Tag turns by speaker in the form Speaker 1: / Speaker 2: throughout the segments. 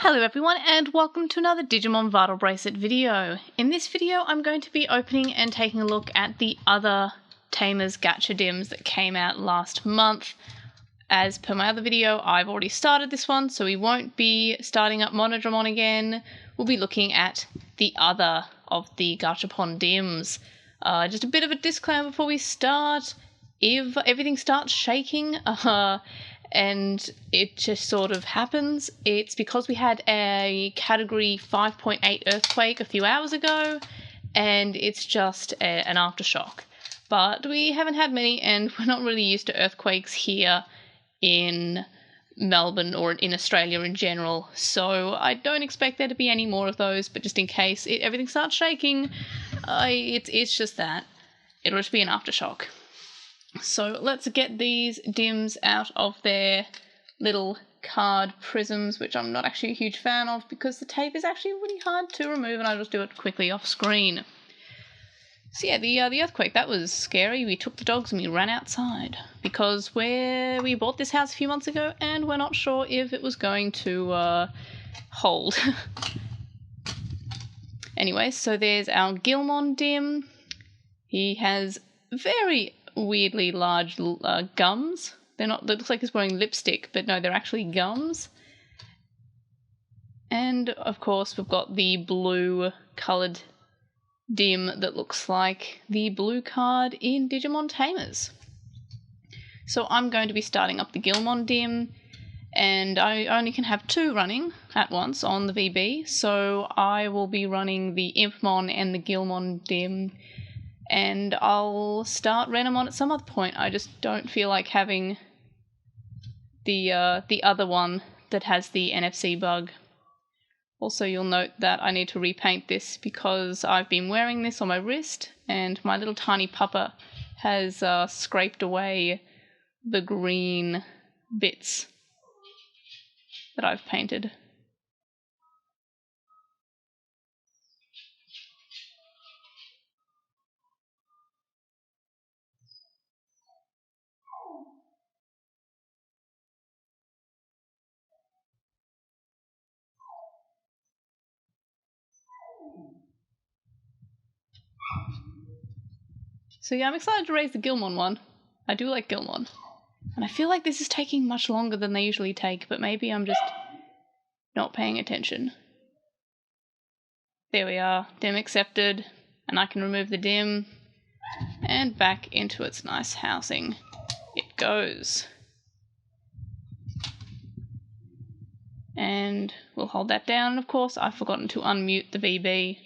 Speaker 1: Hello everyone and welcome to another Digimon Vital Bracelet video. In this video I'm going to be opening and taking a look at the other Tamers Dims that came out last month. As per my other video, I've already started this one, so we won't be starting up Monodramon again. We'll be looking at the other of the Gachapon Dims. Just a bit of a disclaimer before we start. If everything starts shaking, and it just sort of happens, it's because we had a category 5.8 earthquake a few hours ago, and it's just an aftershock. But we haven't had many, and we're not really used to earthquakes here in Melbourne or in Australia in general, so I don't expect there to be any more of those, but just in case everything starts shaking, it's just that. It'll just be an aftershock. So let's get these Dims out of their little card prisms, which I'm not actually a huge fan of because the tape is actually really hard to remove, and I'll just do it quickly off screen. So yeah, the earthquake, that was scary. We took the dogs and we ran outside because we bought this house a few months ago and we're not sure if it was going to hold. Anyway, so there's our Gilmon Dim. He has very weirdly large gums. They're not, it looks like he's wearing lipstick, but no, they're actually gums. And of course we've got the blue coloured Dim that looks like the blue card in Digimon Tamers. So I'm going to be starting up the Gilmon Dim, and I only can have two running at once on the VB, so I will be running the Impmon and the Gilmon Dim, and I'll start Renamon at some other point. I just don't feel like having the other one that has the NFC bug. Also, you'll note that I need to repaint this because I've been wearing this on my wrist and my little tiny puppa has scraped away the green bits that I've painted. So yeah, I'm excited to raise the Gilmon one. I do like Gilmon. And I feel like this is taking much longer than they usually take, but maybe I'm just not paying attention. There we are, Dim accepted, and I can remove the Dim, and back into its nice housing it goes. And we'll hold that down, and of course I've forgotten to unmute the VB.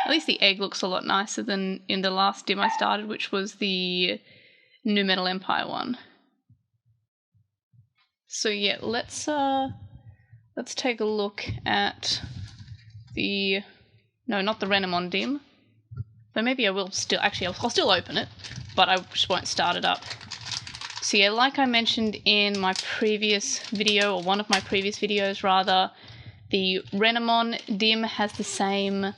Speaker 1: At least the egg looks a lot nicer than in the last Dim I started, which was the New Metal Empire one. So yeah, let's take a look at the, no, not the Renamon Dim. But maybe I will still, actually I'll still open it, but I just won't start it up. So yeah, like I mentioned in my previous video, or one of my previous videos rather, the Renamon Dim has the same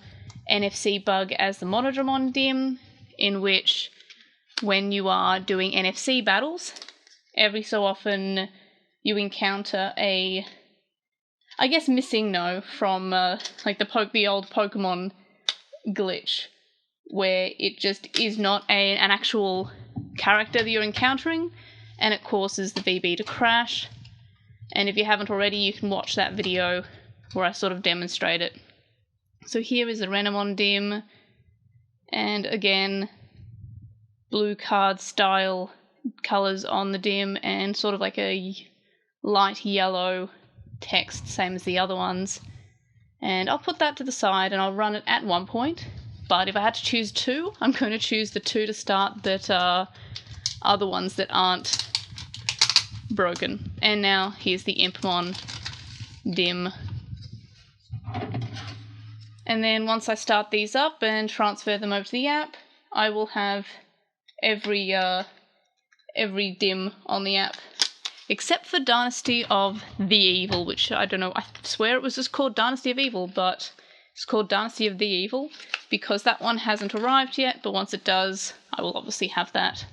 Speaker 1: NFC bug as the Monodramon Dim, in which when you are doing NFC battles, every so often you encounter a, I guess, missing no from like the old Pokemon glitch, where it just is not an actual character that you're encountering, and it causes the VB to crash. And if you haven't already, you can watch that video where I sort of demonstrate it. So here is the Renamon Dim, and again, blue card style colours on the Dim and sort of like a light yellow text, same as the other ones. And I'll put that to the side and I'll run it at one point, but if I had to choose two, I'm going to choose the two to start that are the ones that aren't broken. And now here's the Impmon Dim. And then once I start these up and transfer them over to the app, I will have every Dim on the app, except for Dynasty of the Evil, which I don't know, I swear it was just called Dynasty of Evil, but It's called Dynasty of the Evil, because that one hasn't arrived yet, but once it does, I will obviously have that.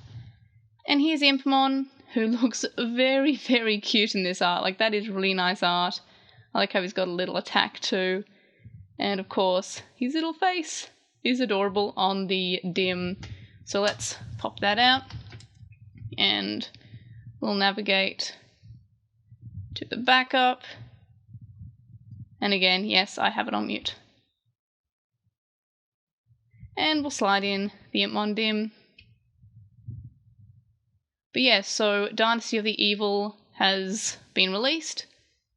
Speaker 1: And here's Impmon, who looks very, very cute in this art. Like, that is really nice art. I like how he's got a little attack too. And of course, his little face is adorable on the dim. So let's pop that out and we'll navigate to the backup. And again, yes, I have it on mute. And we'll slide in the Impmon dim. But yeah, so Dynasty of the Evil has been released,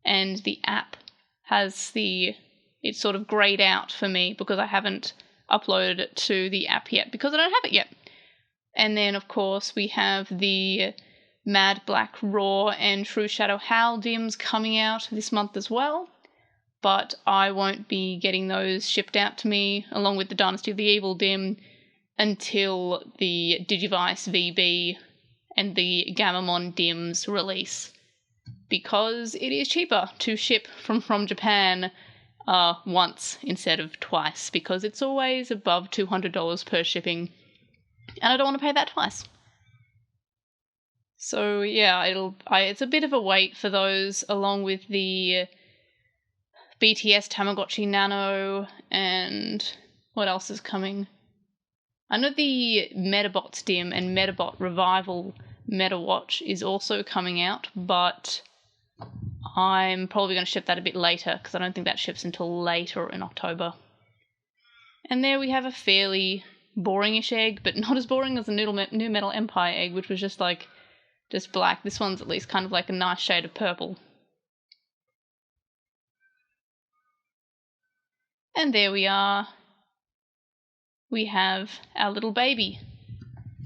Speaker 1: and the app has it's sort of grayed out for me because I haven't uploaded it to the app yet because I don't have it yet. And then of course we have the Mad Black Raw and True Shadow Howl dims coming out this month as well, but I won't be getting those shipped out to me along with the Dynasty of the Evil dim until the Digivice VB and the Gammamon dims release, because it is cheaper to ship from Japan once instead of twice, because it's always above $200 per shipping, and I don't want to pay that twice. So yeah, it's a bit of a wait for those, along with the BTS Tamagotchi Nano, and what else is coming? I know the Metabots dim and Metabot Revival Metawatch is also coming out, but I'm probably going to ship that a bit later because I don't think that ships until later in October. And there we have a fairly boring-ish egg, but not as boring as the New Metal Empire egg, which was just black. This one's at least kind of like a nice shade of purple. And there we are. We have our little baby.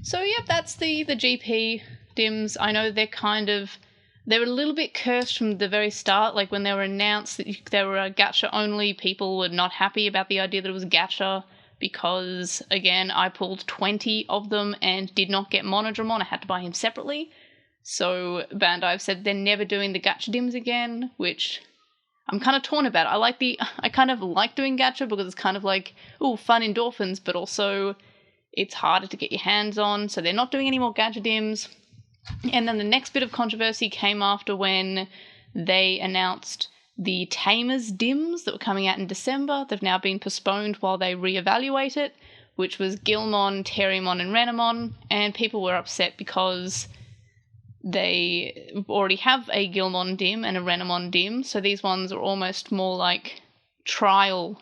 Speaker 1: So yep, that's the GP dims. I know they're a little bit cursed from the very start. Like when they were announced that they were a gacha only, people were not happy about the idea that it was gacha because, again, I pulled 20 of them and did not get Monodramon. I had to buy him separately. So Bandai have said they're never doing the gacha dims again, which I'm kind of torn about. I kind of like doing gacha because it's kind of like, ooh, fun endorphins, but also it's harder to get your hands on, so they're not doing any more gacha dims. And then the next bit of controversy came after when they announced the Tamers Dims that were coming out in December. They've now been postponed while they reevaluate it, which was Gilmon, Terriermon, and Renamon, and people were upset because they already have a Gilmon dim and a Renamon dim, so these ones are almost more like trial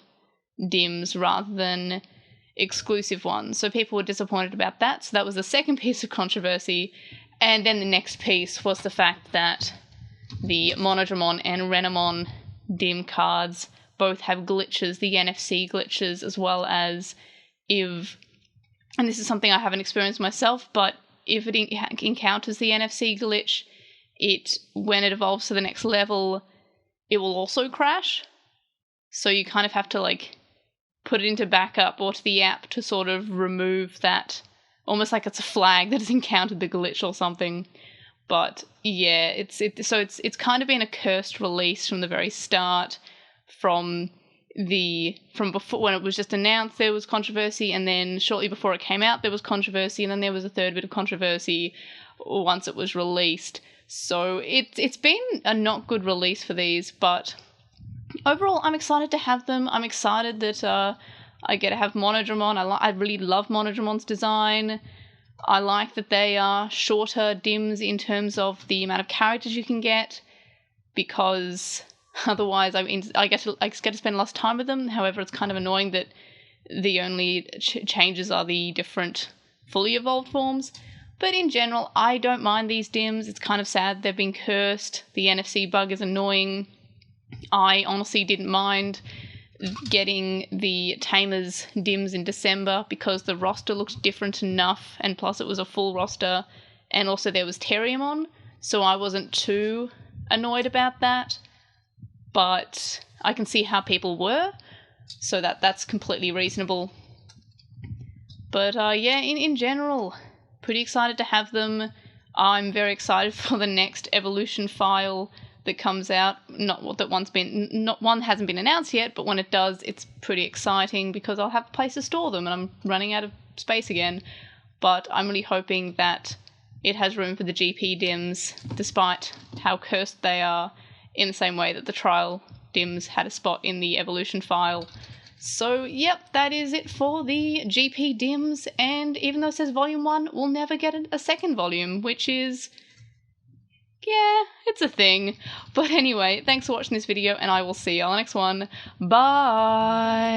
Speaker 1: dims rather than exclusive ones. So people were disappointed about that. So that was the second piece of controversy. And then the next piece was the fact that the Monodramon and Renamon dim cards both have glitches, the NFC glitches, as well as if, and this is something I haven't experienced myself, but if it encounters the NFC glitch, when it evolves to the next level, it will also crash. So you kind of have to put it into backup or to the app to sort of remove that, almost like it's a flag that has encountered the glitch or something. But yeah, it's kind of been a cursed release from the very start. From before, when it was just announced, there was controversy, and then shortly before it came out there was controversy, and then there was a third bit of controversy once it was released. So it's been a not good release for these, but overall I'm excited to have them. I'm excited that I get to have Monodramon. I really love Monodramon's design. I like that they are shorter dims in terms of the amount of characters you can get, because otherwise I get to spend less time with them. However, it's kind of annoying that the only changes are the different fully evolved forms. But in general, I don't mind these dims. It's kind of sad they've been cursed. The NFC bug is annoying. I honestly didn't mind getting the Tamers dims in December because the roster looked different enough, and plus it was a full roster, and also there was Terriermon, so I wasn't too annoyed about that. But I can see how people were, so that's completely reasonable. But yeah, in general, pretty excited to have them. I'm very excited for the next evolution file that comes out. Not that one hasn't been announced yet, but when it does, it's pretty exciting because I'll have a place to store them, and I'm running out of space again. But I'm really hoping that it has room for the GP Dims, despite how cursed they are, in the same way that the trial Dims had a spot in the evolution file. So, yep, that is it for the GP Dims, and even though it says Volume 1, we'll never get a second volume, which is... yeah, it's a thing. But anyway, thanks for watching this video, and I will see you on the next one. Bye!